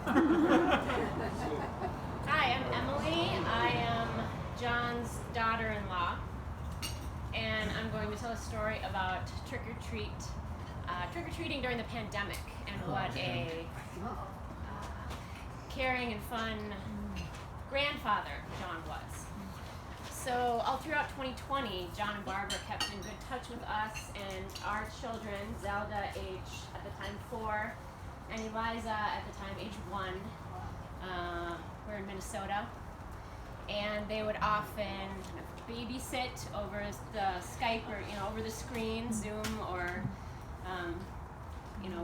Hi, I'm Emily. I am John's daughter-in-law, and I'm going to tell a story about trick-or-treating during the pandemic, and what a caring and fun grandfather John was. So all throughout 2020, John and Barbara kept in good touch with us and our children, Zelda, age at the time 4, and Eliza at the time age 1. We're in Minnesota, and they would often kind of babysit over the Skype or over the screen, Zoom, or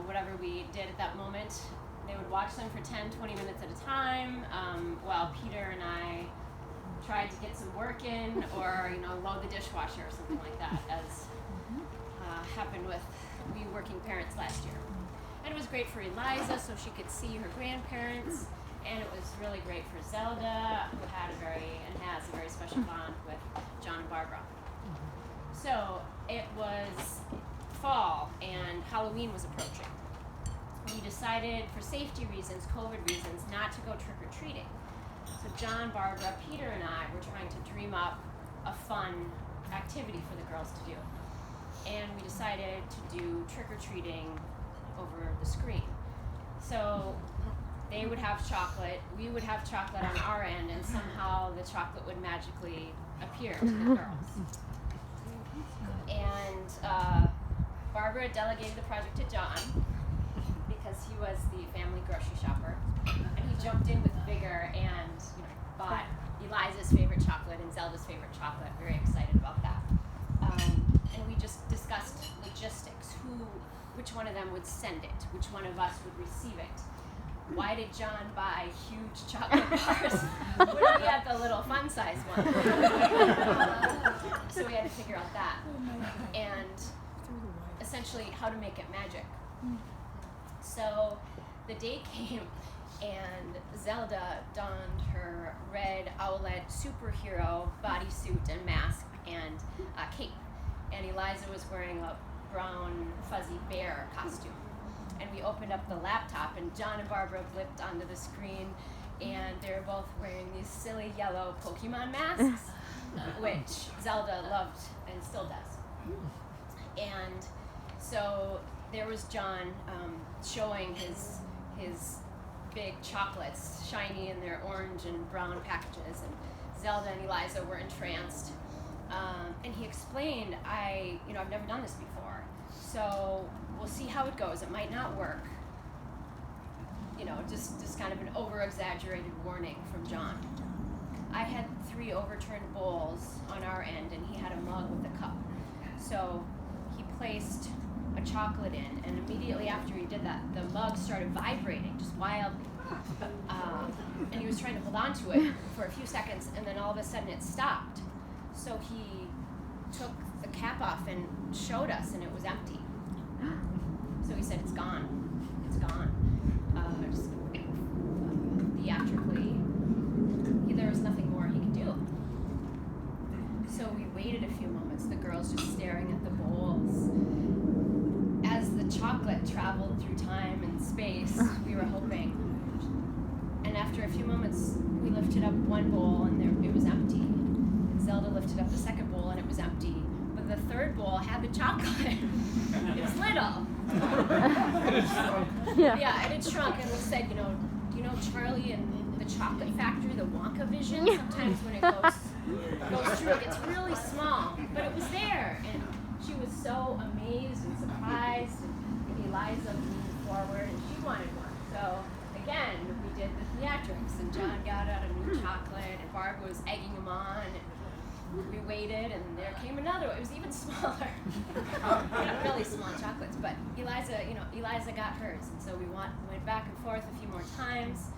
whatever we did at that moment. They would watch them for 10-20 minutes at a time, while Peter and I tried to get some work in, or load the dishwasher or something like that, as happened with we working parents last year. And it was great for Eliza, so she could see her grandparents, and it was really great for Zelda, who had has a very special bond with John and Barbara. So it was fall, and Halloween was approaching. We decided, for safety reasons, COVID reasons, not to go trick-or-treating. So John, Barbara, Peter, and I were trying to dream up a fun activity for the girls to do. And we decided to do trick-or-treating over the screen. So they would have chocolate, we would have chocolate on our end, and somehow the chocolate would magically appear to the girls. And Barbara delegated the project to John, because he was the family grocery shopper, and he jumped in with vigor and bought Eliza's favorite chocolate and Zelda's favorite chocolate. Very excited about that. And we just discussed logistics, which one of them would send it, which one of us would receive it. Why did John buy huge chocolate bars when we had the little fun size one? So we had to figure out that. And essentially how to make it magic. So the day came, and Zelda donned her red owlet superhero bodysuit and mask and cape, and Eliza was wearing a brown fuzzy bear costume. And we opened up the laptop, and John and Barbara blipped onto the screen, and they were both wearing these silly yellow Pokemon masks, which Zelda loved and still does. And so there was John showing his big chocolates, shiny in their orange and brown packages, and Zelda and Eliza were entranced. And he explained, I've never done this before, so we'll see how it goes. It might not work. Just kind of an over-exaggerated warning from John. I had 3 overturned bowls on our end, and he had a mug with a cup. So he placed a chocolate in, and immediately after he did that, the mug started vibrating just wildly. And he was trying to hold on to it for a few seconds, and then all of a sudden it stopped. So he took the cap off and showed us, and it was empty. So he said, it's gone. It's gone. Just theatrically, there was nothing more he could do. So we waited a few moments, the girls just staring at the bowls. As the chocolate traveled through time and space, we were hoping. And after a few moments, we lifted up one bowl, and it was empty. And Zelda lifted up the second bowl, and it was empty. But the third bowl had the chocolate. It was little. Yeah, it had shrunk, and we said, do you know Charlie and the Chocolate Factory, the Wonka vision? Sometimes when it goes through, it gets really small, but it was there, and she was so amazed and surprised, and Eliza leaned forward, and she wanted one. So again, we did the theatrics, and John got out a new chocolate, and Barbara was egging him on, and we waited, and there came another one. It was even smaller. Really small chocolates, but Eliza got hers, and so we went back and forth a few more times.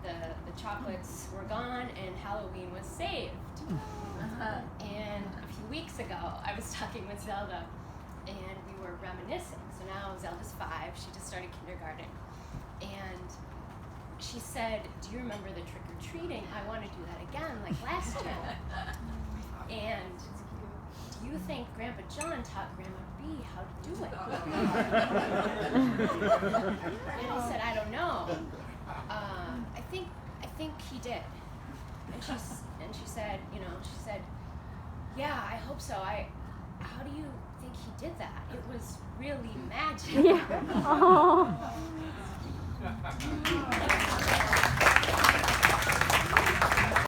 The chocolates were gone, and Halloween was saved. And a few weeks ago, I was talking with Zelda, and we were reminiscing. So now Zelda's 5, she just started kindergarten, and she said, do you remember the trick-or-treating? I want to do that again, like last year. And do you think Grandpa John taught Grandma B how to do it? And I said, I don't know. he did. And she said, yeah, I hope so. How do you think he did that? It was really magic. Yeah. Oh.